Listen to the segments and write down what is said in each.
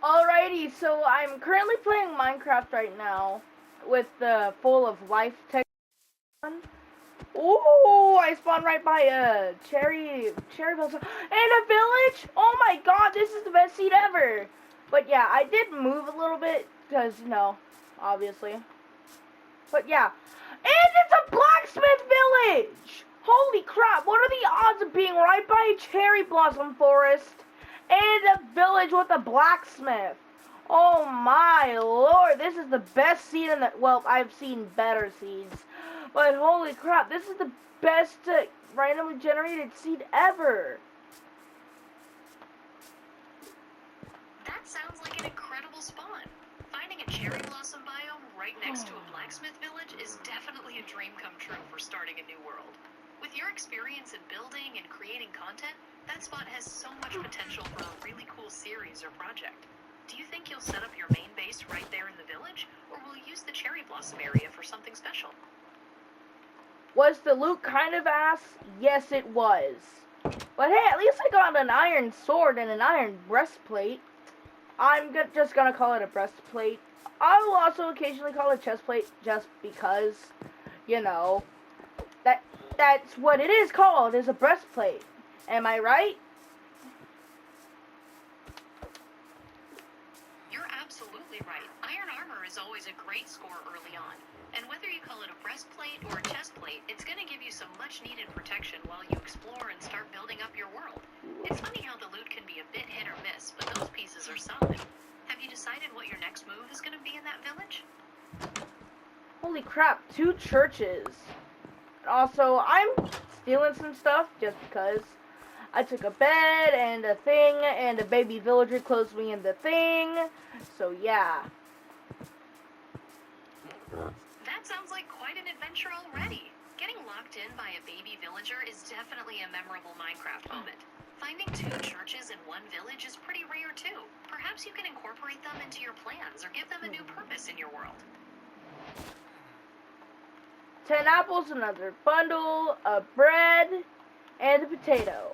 Alrighty, so I'm currently playing Minecraft right now with the full of life tech on. Ooh, I spawned right by a cherry blossom and a village. Oh my god, this is the best seed ever. But yeah, I did move a little bit because obviously. But yeah, and it's a blacksmith village. Holy crap! What are the odds of being right by a cherry blossom forest and a village with a blacksmith? Oh my lord, this is the best seed in the, well, I've seen better seeds, but holy crap, this is the best randomly generated seed ever. That sounds like an incredible spawn. Finding a cherry blossom biome right next to a blacksmith village is definitely a dream come true for starting a new world. With your experience in building and creating content, that spot has so much potential for a really cool series or project. Do you think you'll set up your main base right there in the village, or will you use the cherry blossom area for something special? Was the loot kind of ass? Yes, it was. But hey, at least I got an iron sword and an iron breastplate. I'm just gonna call it a breastplate. I will also occasionally call it a chestplate just because, you know, that's what it is called, is a breastplate. Am I right? You're absolutely right. Iron armor is always a great score early on. And whether you call it a breastplate or a chestplate, it's going to give you some much needed protection while you explore and start building up your world. It's funny how the loot can be a bit hit or miss, but those pieces are solid. Have you decided what your next move is going to be in that village? Holy crap, 2 churches. Also, I'm stealing some stuff just because. I took a bed and a thing, and a baby villager closed me in the thing. So yeah. That sounds like quite an adventure already. Getting locked in by a baby villager is definitely a memorable Minecraft moment. Finding 2 churches in one village is pretty rare too. Perhaps you can incorporate them into your plans or give them a new purpose in your world. 10 apples, another bundle, a bread, and a potato.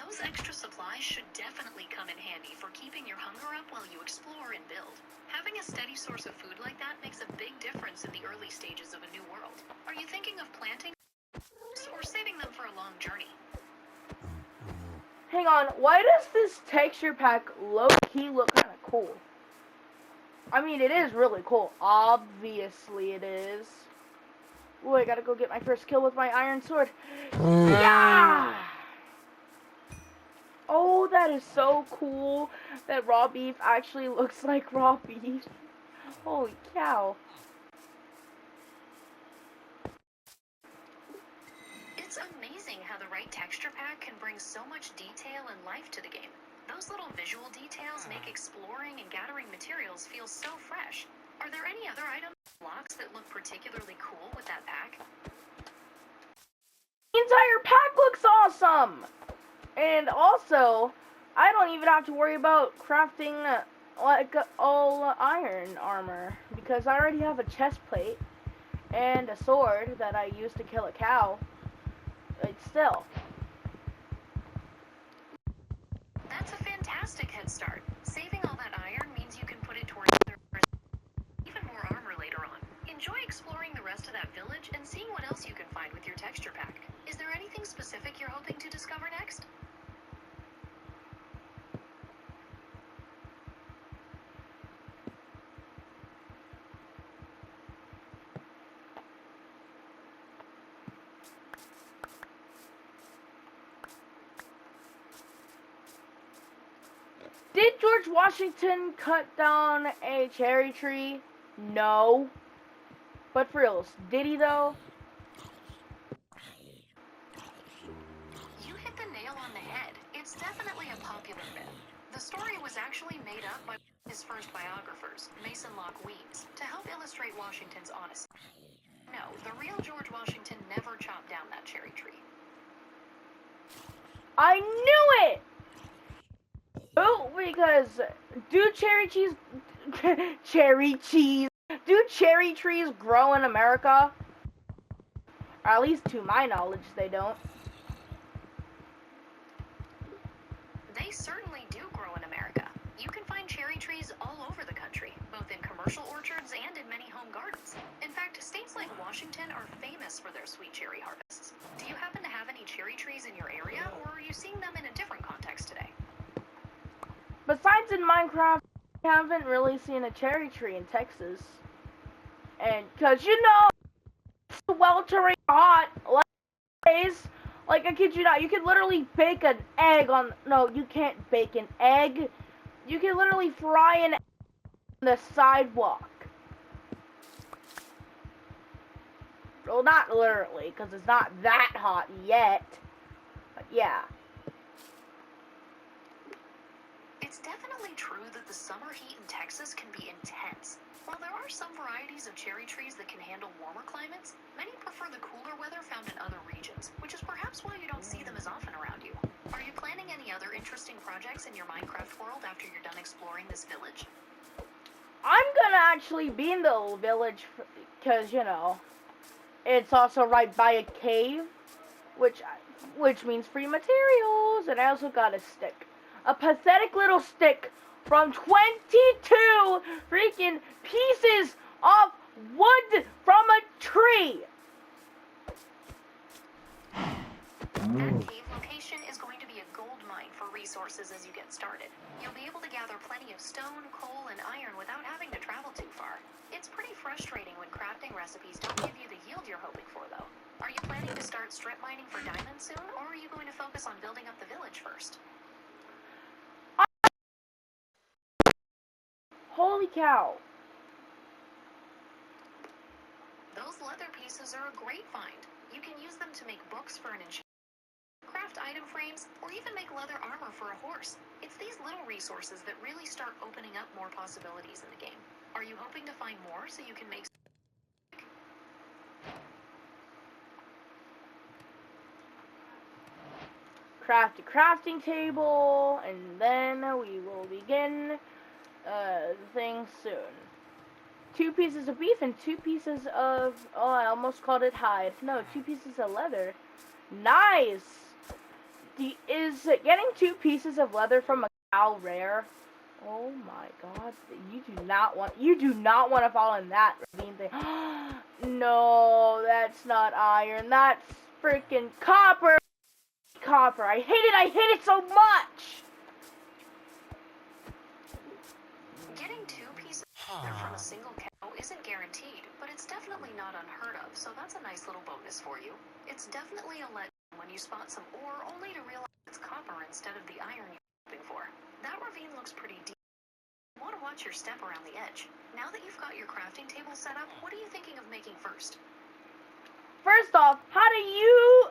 Those extra supplies should definitely come in handy for keeping your hunger up while you explore and build. Having a steady source of food like that makes a big difference in the early stages of a new world. Are you thinking of planting or saving them for a long journey? Hang on, why does this texture pack low-key look kind of cool? I mean, it is really cool. Obviously it is. Ooh, I gotta go get my first kill with my iron sword. Yeah! Oh, that is so cool that raw beef actually looks like raw beef. Holy cow. It's amazing how the right texture pack can bring so much detail and life to the game. Those little visual details make exploring and gathering materials feel so fresh. Are there any other items or blocks that look particularly cool with that pack? The entire pack looks awesome! And also, I don't even have to worry about crafting like all iron armor because I already have a chest plate and a sword that I used to kill a cow. But still. That's a fantastic head start. Saving all that iron means you can put it towards even more armor later on. Enjoy exploring the rest of that village and seeing what else you can find with your texture pack. Is there anything specific you're hoping to discover next? Did George Washington cut down a cherry tree? No. But for reals, did he though? You hit the nail on the head. It's definitely a popular myth. The story was actually made up by his first biographers, Mason Locke Weems, to help illustrate Washington's honesty. No, the real George Washington never chopped down that cherry tree. I knew it! Oh, because do do cherry trees grow in America? Or at least to my knowledge, they don't. They certainly do grow in America. You can find cherry trees all over the country, both in commercial orchards and in many home gardens. In fact, states like Washington are famous for their sweet cherry harvests. Do you happen to have any cherry trees in your area, or are you seeing them in a different context today? Besides in Minecraft, I haven't really seen a cherry tree in Texas. And, cause you know, it's sweltering hot, like I kid you not, you can literally bake an egg on, no, you can't bake an egg. You can literally fry an egg on the sidewalk. Well, not literally, because it's not that hot yet. But yeah. It's definitely true that the summer heat in Texas can be intense. While there are some varieties of cherry trees that can handle warmer climates, many prefer the cooler weather found in other regions, which is perhaps why you don't see them as often around you. Are you planning any other interesting projects in your Minecraft world after you're done exploring this village? I'm gonna actually be in the village, because, you know, it's also right by a cave, which means free materials, and I also got a stick. A pathetic little stick from 22 freaking pieces of wood from a tree. That cave location is going to be a gold mine for resources as you get started. You'll be able to gather plenty of stone, coal, and iron without having to travel too far. It's pretty frustrating when crafting recipes don't give you the yield you're hoping for, though. Are you planning to start strip mining for diamonds soon, or are you going to focus on building up the village first? Holy cow. Those leather pieces are a great find. You can use them to make books for an enchantment, craft item frames, or even make leather armor for a horse. It's these little resources that really start opening up more possibilities in the game. Are you hoping to find more so you can make... Craft a crafting table, and then we will begin the thing soon. 2 pieces of beef and 2 pieces of, oh, I almost called it hide. No, 2 pieces of leather. Nice! Is getting 2 pieces of leather from a cow rare? Oh my god, you do not want to fall in that ravine thing. No, that's not iron, that's freaking copper! Copper, I hate it so much! Getting 2 pieces of leather from a single cow isn't guaranteed, but it's definitely not unheard of, so that's a nice little bonus for you. It's definitely a letdown when you spot some ore only to realize it's copper instead of the iron you're hoping for. That ravine looks pretty deep. You want to watch your step around the edge. Now that you've got your crafting table set up, what are you thinking of making first? First off, how do you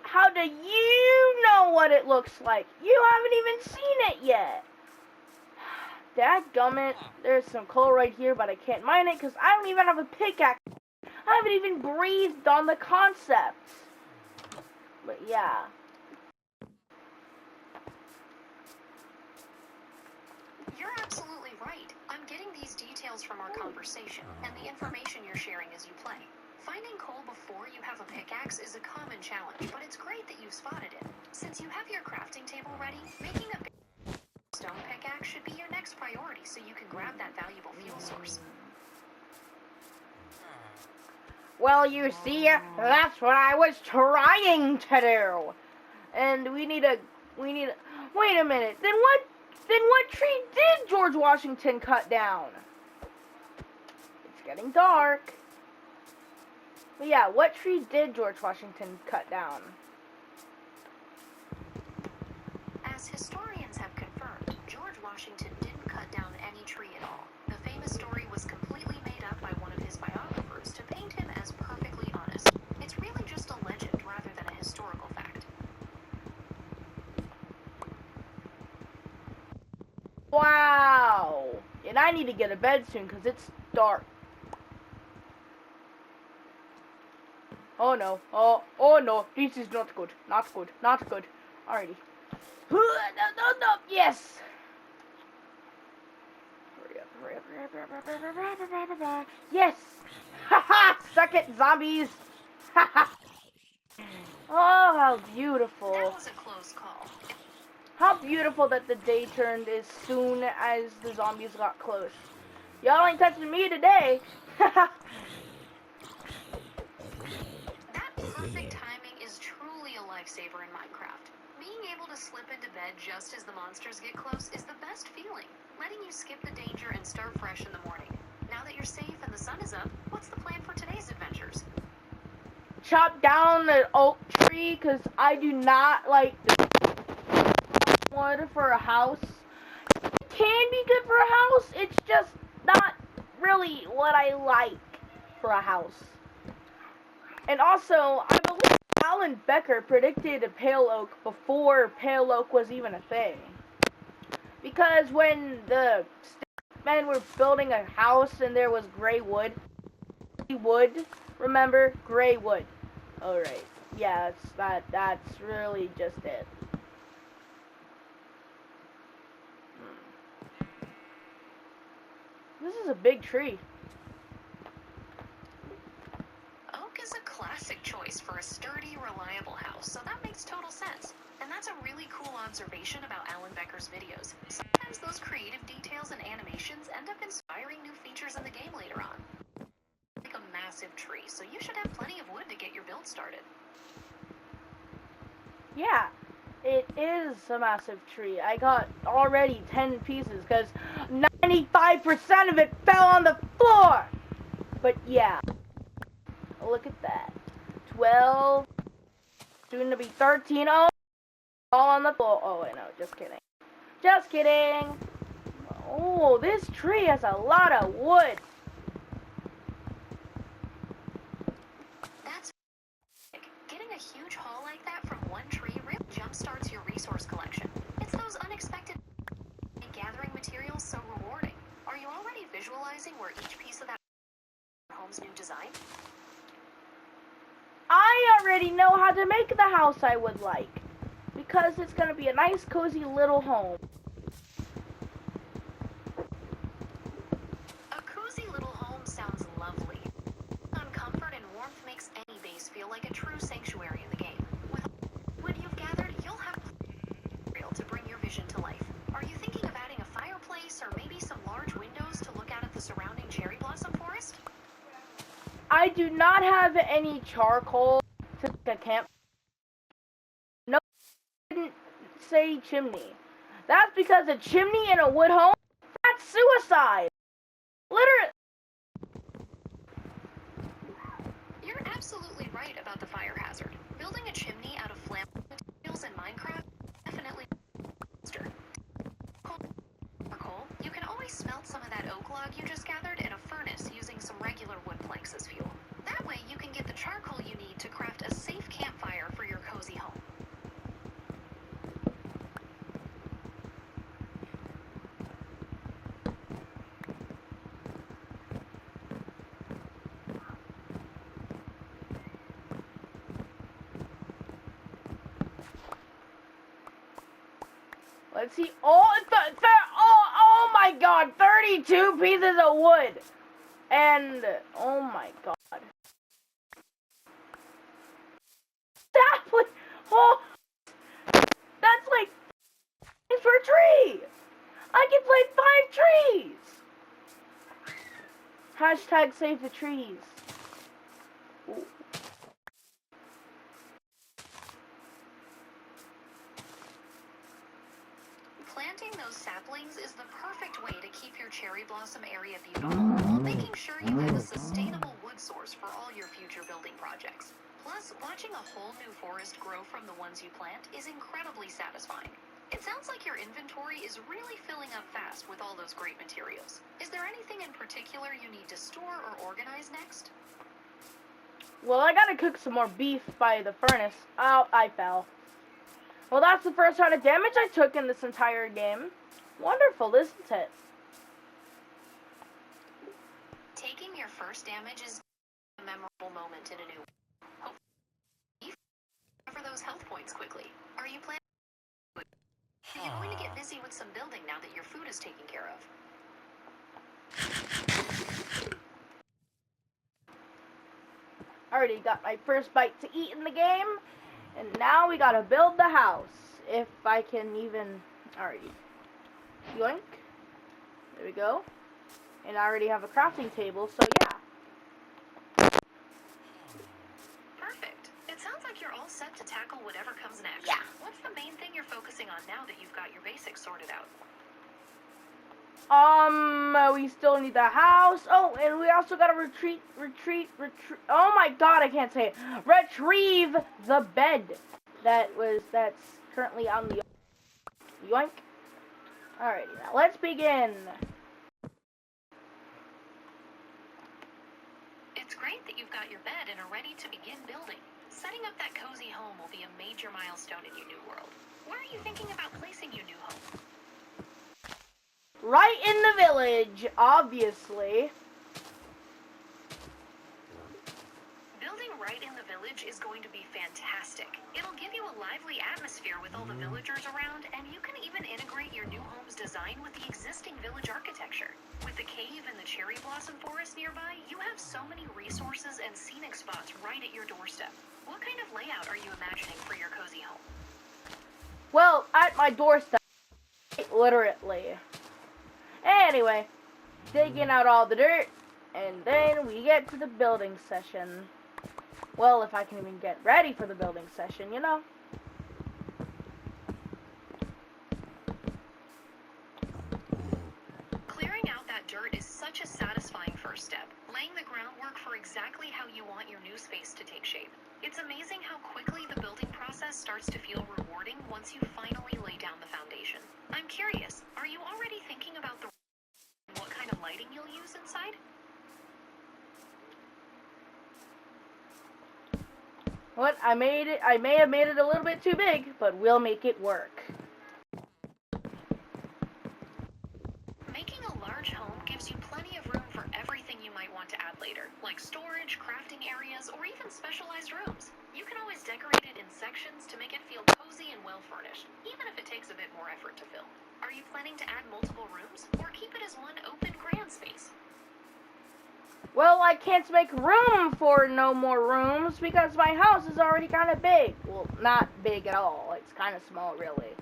know what it looks like? You haven't even seen it yet. Dadgummit, there's some coal right here, but I can't mine it because I don't even have a pickaxe. I haven't even breathed on the concept. But yeah. You're absolutely right. I'm getting these details from our conversation and the information you're sharing as you play. Finding coal before you have a pickaxe is a common challenge, but it's great that you've spotted it. Since you have your crafting table ready, making a stone pickaxe should be your next priority so you can grab that valuable fuel source. Well, you see, that's what I was trying to do. And we need a, wait a minute, then what tree did George Washington cut down? It's getting dark. But yeah, what tree did George Washington cut down? As historians have confirmed, George Washington didn't cut down any tree at all. The famous story was completely made up by one of his biographers to paint him as perfectly honest. It's really just a legend rather than a historical fact. Wow! And I need to get to bed soon because it's dark. Oh no, oh no, this is not good, not good. Alrighty. No, yes! Hurry up. Yes! Haha! Suck it, zombies! Haha! Oh, how beautiful. That was a close call. How beautiful that the day turned as soon as the zombies got close. Y'all ain't touching me today. That perfect timing is truly a lifesaver in Minecraft. Being able to slip into bed just as the monsters get close is the best feeling, letting you skip the danger and start fresh in the morning. Now that you're safe and the sun is up, what's the plan for today's adventures? Chop down the oak tree because I do not like the wood for a house. It can be good for a house. It's just not really what I like for a house. And also, I believe Alan Becker predicted a pale oak before pale oak was even a thing. Because when the men were building a house and there was gray wood, remember? Gray wood. Alright. Yeah, that's really just it. This is a big tree. Oak is a classic choice for a sturdy, reliable house, so that makes total sense. And that's a really cool observation about Alan Becker's videos. Sometimes those creative details and animations end up inspiring new features in the game later on. Like a massive tree, so you should have plenty of wood to get your build started. Yeah, it is a massive tree. I got already 10 pieces because 95% of it fell on the floor. But yeah, look at that. 12, soon to be 13. Oh, all on the floor. Oh, wait, no, just kidding. Just kidding. Oh, this tree has a lot of wood. That's getting a huge haul like that from one tree really jumpstarts your resource collection. It's those unexpected gathering materials so rewarding. Are you already visualizing where each piece of that home's new design? I already know how to make the house I would like. Because it's going to be a nice, cozy little home. A cozy little home sounds lovely. Comfort and warmth makes any base feel like a true sanctuary in the game. With what you've gathered, you'll have material to bring your vision to life. Are you thinking of adding a fireplace or maybe some large windows to look out at the surrounding cherry blossom forest? I do not have any charcoal to make a camp. No, I didn't say chimney. That's because a chimney in a wood home, that's suicide. Literally. You're absolutely right about the fire hazard. Building a chimney out of flammable materials in Minecraft is definitely faster. Coal, you can always smelt some of that oak log you just gathered in a furnace using some regular wood planks as fuel. That way you can get the charcoal you need to craft a safe campfire for your cozy home. Let's see. Oh my god, 32 pieces of wood. And, oh my god. That's like per tree. I can plant 5 trees. Hashtag save the trees. Ooh. Planting those saplings is the perfect way to keep your cherry blossom area beautiful, while making sure you have a sustainable wood source for all your future building projects. Plus, watching a whole new forest grow from the ones you plant is incredibly satisfying. It sounds like your inventory is really filling up fast with all those great materials. Is there anything in particular you need to store or organize next? Well, I gotta cook some more beef by the furnace. Oh, I fell. Well, that's the first round of damage I took in this entire game. Wonderful, isn't it? Taking your first damage is a memorable moment in a new world. Hopefully, you recover those health points quickly. Are you planning? Are you going to get busy with some building now that your food is taken care of? Already got my first bite to eat in the game, and now we gotta build the house. if I can even... Alrighty. Yoink. There we go. And I already have a crafting table, so yeah. Perfect. It sounds like you're all set to tackle whatever comes next. Yeah. What's the main thing you're focusing on now that you've got your basics sorted out? We still need the house. Oh, and we also gotta retrieve. Oh my god, I can't say it. Retrieve the bed that's currently on the yoink. Alrighty, now let's begin. It's great that you've got your bed and are ready to begin building. Setting up that cozy home will be a major milestone in your new world. Where are you thinking about placing your new home? Right in the village, obviously. Building right in the village is going to be fantastic. It'll give you a lively atmosphere with all the villagers around, and you can even integrate your new home's design with the existing village architecture. With the cave and the cherry blossom forest nearby, you have so many resources and scenic spots right at your doorstep. What kind of layout are you imagining for your cozy home? Well, at my doorstep, literally. Anyway, digging out all the dirt, and then we get to the building session. Well, if I can even get ready for the building session, you know. Clearing out that dirt is such a satisfying first step, laying the groundwork for exactly how you want your new space to take shape. It's amazing how quickly the building process starts to feel rewarding once you finally lay down the foundation. I'm curious, are you already thinking about what kind of lighting you'll use inside? What? I may have made it a little bit too big, but we'll make it work. Making a large home gives you plenty of room for everything you might want to add later, like storage, crafting areas, or even specialized rooms. You can always decorate it in sections to make it feel cozy and well furnished, even if it takes a bit more effort to fill. Are you planning to add multiple rooms, or keep it as one open grand space? Well, I can't make room for no more rooms because my house is already kind of big. Well, not big at all. It's kind of small, really.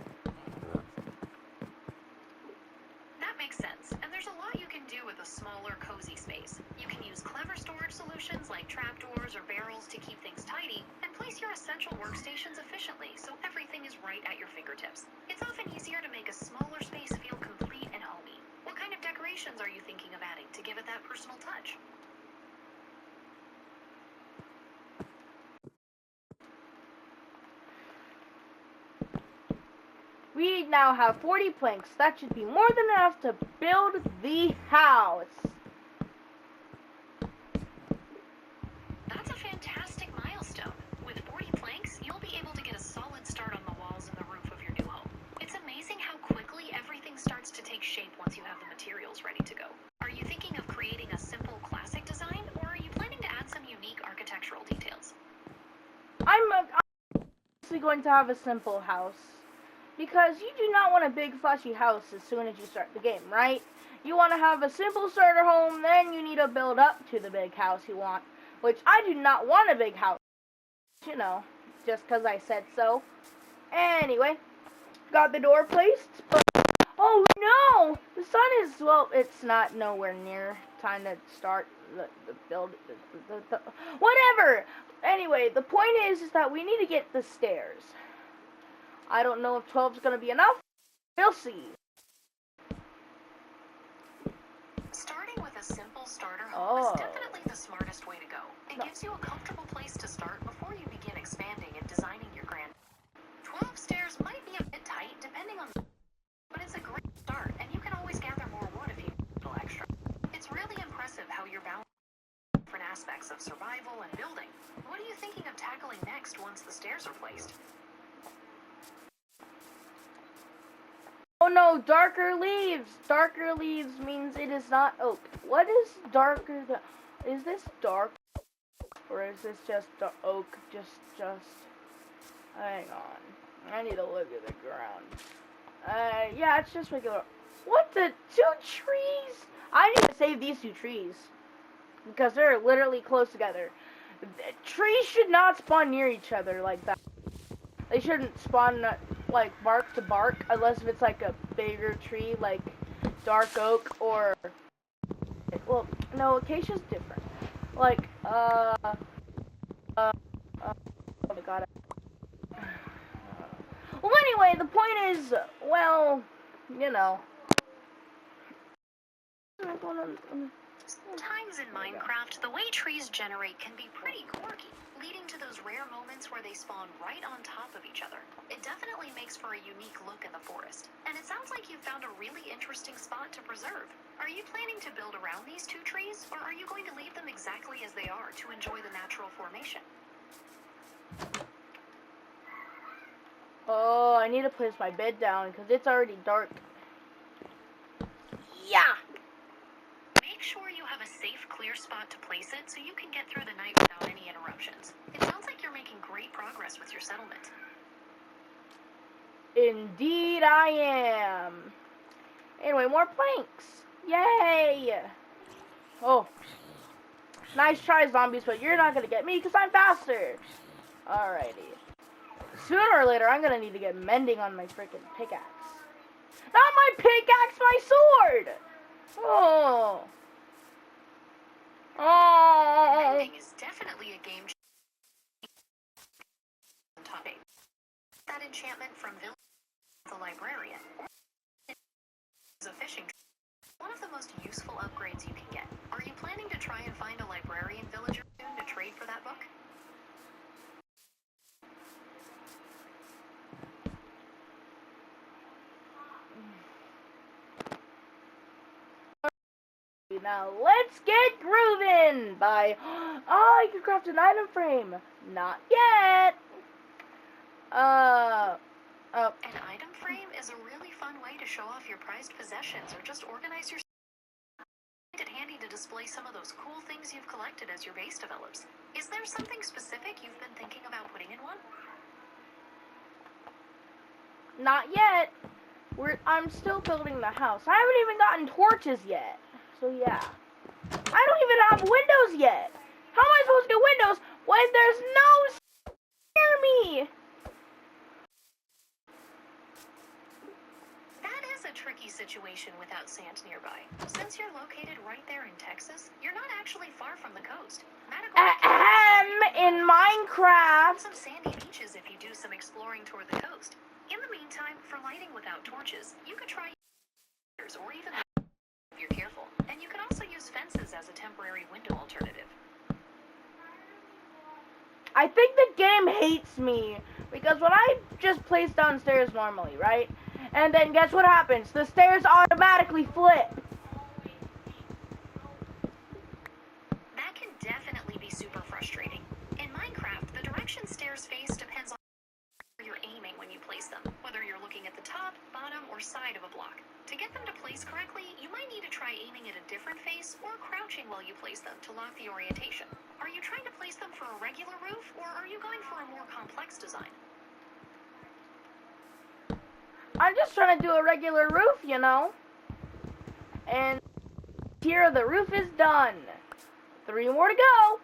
That makes sense, and there's a lot you can do with a smaller, cozy space. You can use clever storage solutions like trapdoors or barrels to keep things tidy, and place your essential workstations efficiently so everything is right at your fingertips. It's often easier to make a smaller space feel complete and homey. What kind of decorations are you thinking of adding to give it that personal touch? We now have 40 planks. That should be more than enough to build the house. That's a fantastic milestone. With 40 planks, you'll be able to get a solid start on the walls and the roof of your new home. It's amazing how quickly everything starts to take shape once you have the materials ready to go. Are you thinking of creating a simple classic design, or are you planning to add some unique architectural details? I'm obviously going to have a simple house. Because you do not want a big flashy house as soon as you start the game, right? You want to have a simple starter home, then you need to build up to the big house you want. Which I do not want a big house. You know, just because I said so. Anyway, got the door placed, but oh no! The sun is, well, it's not nowhere near time to start the build. Whatever! Anyway, the point is that we need to get the stairs. I don't know if 12 is going to be enough. We'll see. Starting with a simple starter home is definitely the smartest way to go. It gives you a comfortable place to start before you begin expanding and designing your grand. 12 stairs might be a bit tight depending on but it's a great start, and you can always gather more wood if you need a little extra. It's really impressive how you're balancing different aspects of survival and building. What are you thinking of tackling next once the stairs are placed? Oh no, darker leaves! Darker leaves means it is not oak. What is darker than... Is this dark? Or is this just oak? Just... Hang on. I need to look at the ground. Yeah, it's just regular... What the... 2 trees? I need to save these 2 trees. Because they're literally close together. Trees should not spawn near each other like that. They shouldn't spawn... like bark to bark unless if it's like a bigger tree like dark oak or well no acacia's different. Like oh my god. Well anyway, the point is well, you know. Sometimes in Minecraft, the way trees generate can be pretty quirky, leading to those rare moments where they spawn right on top of each other. It definitely makes for a unique look in the forest, and it sounds like you found a really interesting spot to preserve. Are you planning to build around these two trees, or are you going to leave them exactly as they are to enjoy the natural formation? Oh, I need to place my bed down because it's already dark. Yeah. Make sure you have a safe, clear spot to place it so you can get through the night without any interruptions. It sounds like you're making great progress with your settlement. Indeed I am. Anyway, more planks. Yay! Oh. Nice try, zombies, but you're not gonna get me because I'm faster. Alrighty. Sooner or later, I'm gonna need to get mending on my freaking pickaxe. Not my pickaxe, my sword! Oh. Oh. Mending is definitely a game topic. That enchantment from Village the Librarian is a fishing one of the most useful upgrades you can get. Are you planning to try and find a librarian villager soon to trade for that book? Now let's get grooving by I can craft an item frame. Not yet. An item frame is a really fun way to show off your prized possessions or just organize your find it handy to display some of those cool things you've collected as your base develops. Is there something specific you've been thinking about putting in one? Not yet. I'm still building the house. I haven't even gotten torches yet. So yeah. I don't even have windows yet. How am I supposed to get windows when there's no near me? That is a tricky situation without sand nearby. Since you're located right there in Texas, you're not actually far from the coast. In Minecraft. Some sandy beaches if you do some exploring toward the coast. In the meantime, for lighting without torches, you could try or even if you're careful. And you can also use fences as a temporary window alternative. I think the game hates me because when I just place downstairs normally, right? And then guess what happens? The stairs automatically flip. That can definitely be super frustrating. In Minecraft, the direction stairs face depends on where you're aiming when you place them, whether you're looking at the top, bottom, or side of a block. To get them to place correctly, you might need to try aiming at a different face or crouching while you place them to lock the orientation. Are you trying to place them for a regular roof, or are you going for a more complex design? I'm just trying to do a regular roof, you know. And here the roof is done. 3 more to go.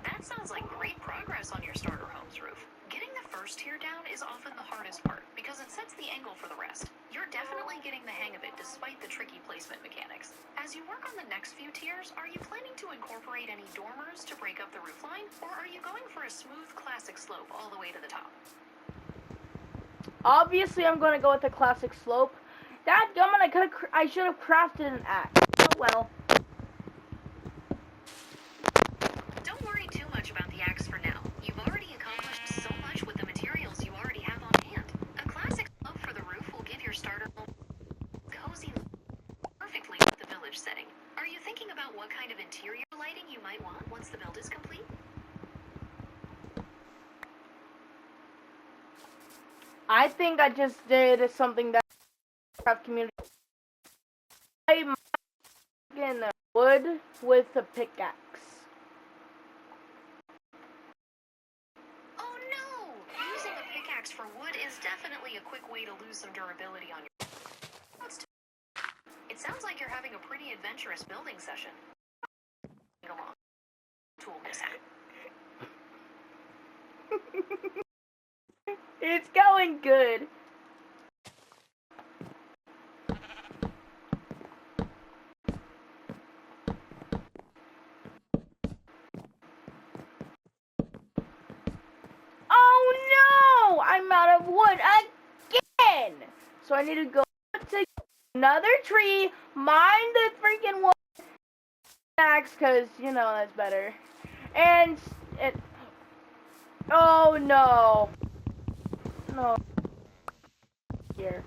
That sounds like great progress on your starter home's roof. Getting the first tier down is often the hardest part because it sets the angle for the rest. You're definitely getting the hang of it despite the tricky placement mechanics. As you work on the next few tiers, are you planning to incorporate any dormers to break up the roof line, or are you going for a smooth classic slope all the way to the top? Obviously, I'm going to go with the classic slope. That gummit, I should have crafted an axe. Oh well. Don't worry too much about the axe for now. You've already accomplished so much with the materials you already have on hand. A classic slope for the roof will give your starter home cozy perfectly with the village setting. Are you thinking about what kind of interior lighting you might want once the build is complete? I think I just did something that Minecraft community. I'm in wood with a pickaxe. Oh no! Using a pickaxe for wood is definitely a quick way to lose some durability on your... It sounds like you're having a pretty adventurous building session. Along. Tool mishap. It's going good. Oh no! I'm out of wood again! So I need to go to another tree, mine the freaking wood axe, cause you know that's better. And oh no. No. Here.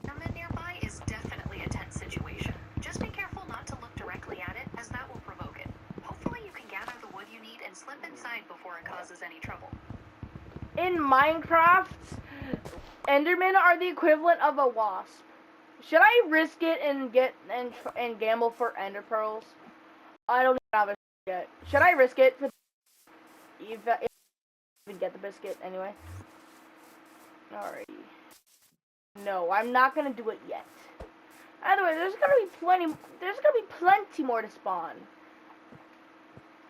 Enderman nearby is definitely a tense situation. Just be careful not to look directly at it, as that will provoke it. Hopefully you can gather the wood you need and slip inside before it causes any trouble. In Minecraft, Endermen are the equivalent of a wasp. Should I risk it and and gamble for Ender pearls? I don't have a yet. Should I risk it for if even get the biscuit anyway? Alrighty. No, I'm not gonna do it yet. Either way, there's gonna be plenty more to spawn.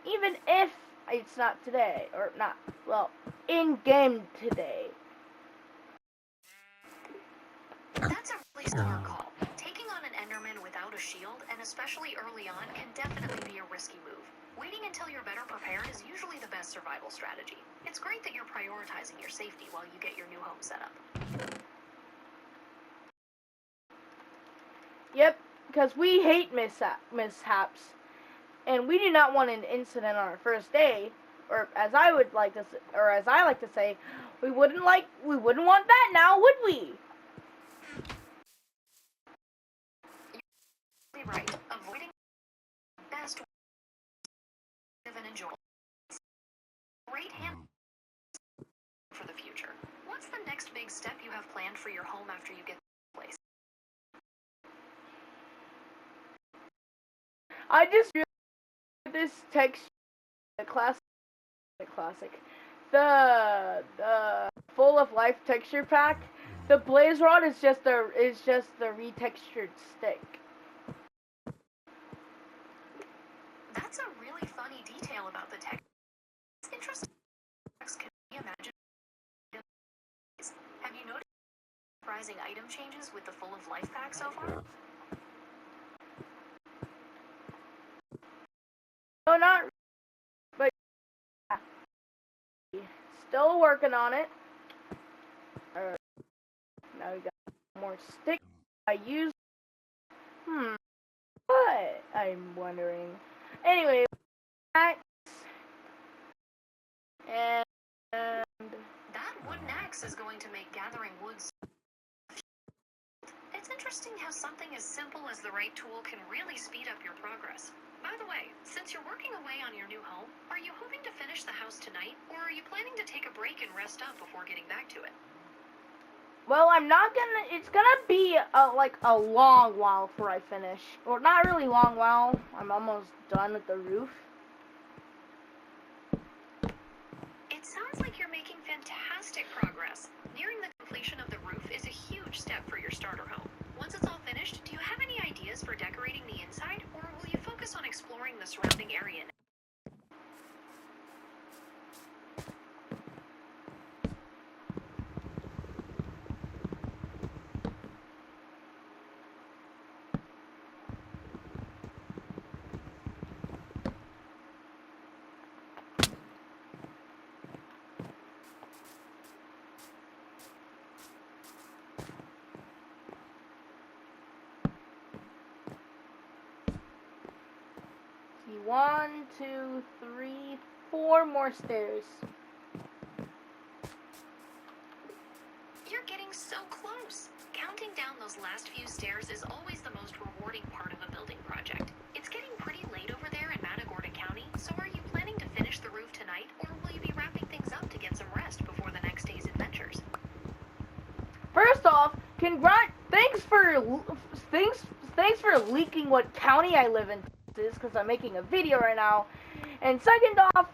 Even if it's not today, or not, well, in game today. That's a really smart call. Taking on an Enderman without a shield, and especially early on, can definitely be a risky move. Waiting until you're better prepared is usually the best survival strategy. It's great that you're prioritizing your safety while you get your new home set up. Yep, because we hate mishaps, and we do not want an incident on our first day, or as I like to say, we wouldn't want that now, would we? You're right. Avoiding the best way to live and enjoy. Great hand for the future. What's the next big step you have planned for your home after you get the place? I just realized this texture, the full of life texture pack. The blaze rod is just the retextured stick. That's a really funny detail about the text. It's interesting. Can you imagine? Have you noticed surprising item changes with the full of life pack so far? No, not really, but yeah. Still working on it. Now we got more sticks. I use. What? I'm wondering. Anyway, axe and That wooden axe is going to make gathering wood. It's interesting how something as simple as the right tool can really speed up your progress. By the way, since you're working away on your new home, are you hoping to finish the house tonight, or are you planning to take a break and rest up before getting back to it? well, I'm not gonna. It's gonna be like a long while before I finish. Well, not really long while. I'm almost done with the roof. It sounds like you're making fantastic progress. Nearing the completion of the roof is a huge step for your starter home. Once it's all finished, do you have any ideas for decorating the inside, or will you focus on exploring the surrounding area now? See, 1, 2, 3, 4 more stairs. You're getting so close. Counting down those last few stairs is always the most rewarding part of a building project. It's getting pretty late over there in Matagorda County, so are you planning to finish the roof tonight, or will you be wrapping things up to get some rest before the next day's adventures? First off, thanks for leaking what county I live in, because I'm making a video right now. And second off,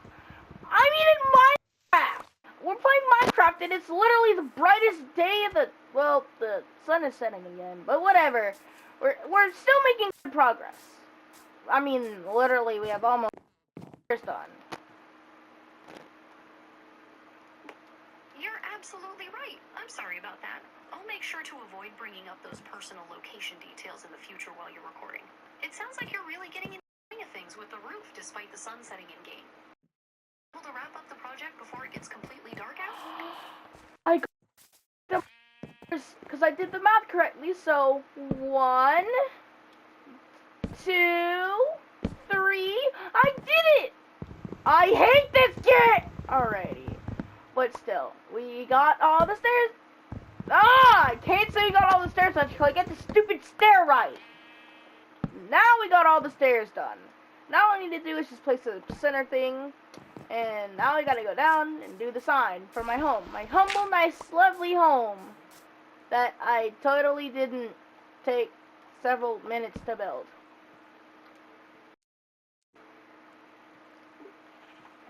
I mean in Minecraft. We're playing Minecraft, and it's literally the brightest day of the. Well, the sun is setting again, but whatever. We're still making good progress. I mean, literally, we have almost done. absolutely right. I'm sorry about that. I'll make sure to avoid bringing up those personal location details in the future while you're recording. It sounds like you're really getting into the swing of things with the roof despite the sun setting in game. Able to wrap up the project before it gets completely dark out? I got the because I did the math correctly. So 1, 2, 3. I did it. I hate this game. Alrighty, but still, we got all the stairs. I can't say we got all the stairs until I get the stupid stair right. Now we got all the stairs done. Now all I need to do is just place the center thing. And now I gotta go down and do the sign for my home. My humble, nice, lovely home. That I totally didn't take several minutes to build.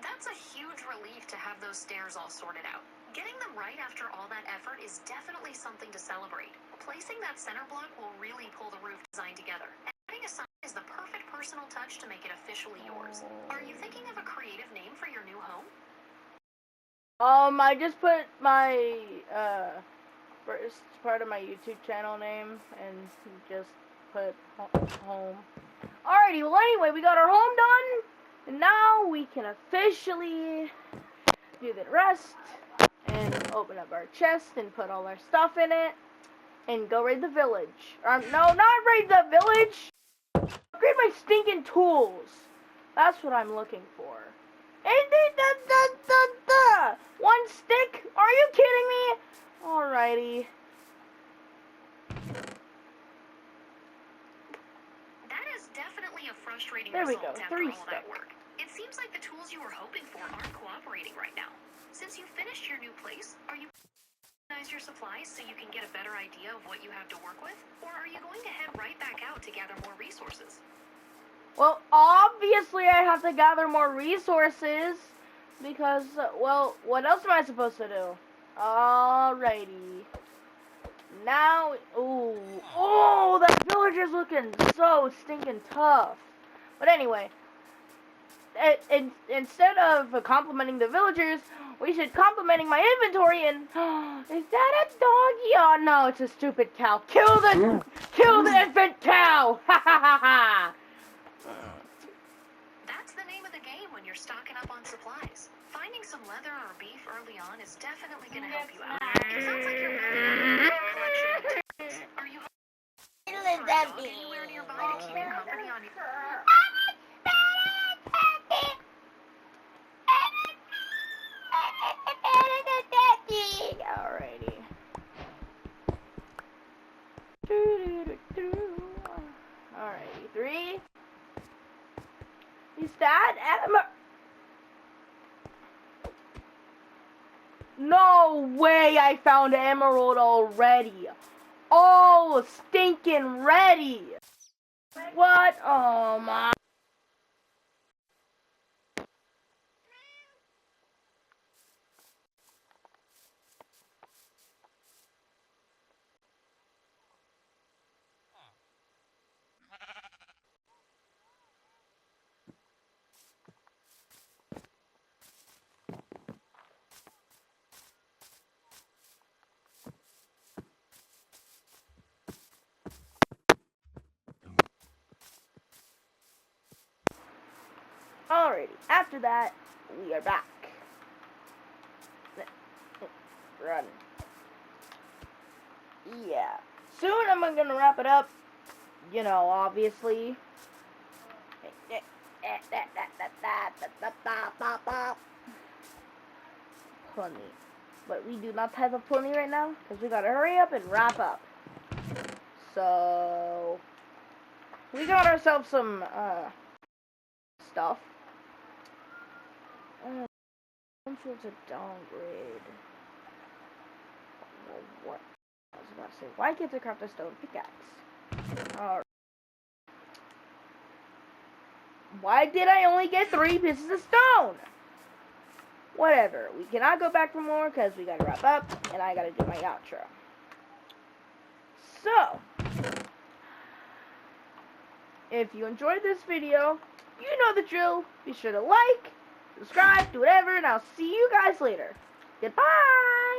That's a huge relief to have those stairs all sorted out. Getting them right after all that effort is definitely something to celebrate. Placing that center block will really pull the roof design together. And adding a sign is the perfect personal touch to make it officially yours. Are you thinking of a creative name for your new home? I just put my first part of my YouTube channel name and just put home. Alrighty, well anyway, we got our home done. And now we can officially do the rest. And open up our chest and put all our stuff in it. And go raid the village. No, not raid the village! Upgrade my stinking tools. That's what I'm looking for. One stick? Are you kidding me? Alrighty. That is definitely a frustrating There we result go, after 3 all that stick. work. It seems like the tools you were hoping for aren't cooperating right now. Since you finished your new place, are you organize your supplies so you can get a better idea of what you have to work with? Or are you going to head right back out to gather more resources? Well, obviously I have to gather more resources. Because, well, what else am I supposed to do? Alrighty. Now, oh, that villager's looking so stinking tough. But anyway, instead of complimenting the villagers, we should complimenting my inventory. And is that a doggy? Oh no, it's a stupid cow. Kill the infant cow! Ha ha ha ha! That's the name of the game when you're stocking up on supplies. Finding some leather or beef early on is definitely going to help you out. It sounds like you're building a collection of tools. Are you hoping for a dog anywhere nearby to keep you company on your... Alrighty. Alrighty, 3. Is that Emma? No way I found emerald already. Oh, stinking ready. What? Oh my. Alrighty, after that, we are back. Run. Yeah. Soon I'm gonna wrap it up. You know, obviously. Pony. But we do not have a pony right now, because we gotta hurry up and wrap up. So, we got ourselves some, stuff. It's a downgrade. Well, what? I was about to say, why can't I craft a stone pickaxe? Alright. Why did I only get 3 pieces of stone? Whatever. We cannot go back for more because we gotta wrap up and I gotta do my outro. So, if you enjoyed this video, you know the drill. Be sure to like, subscribe, do whatever, and I'll see you guys later. Goodbye!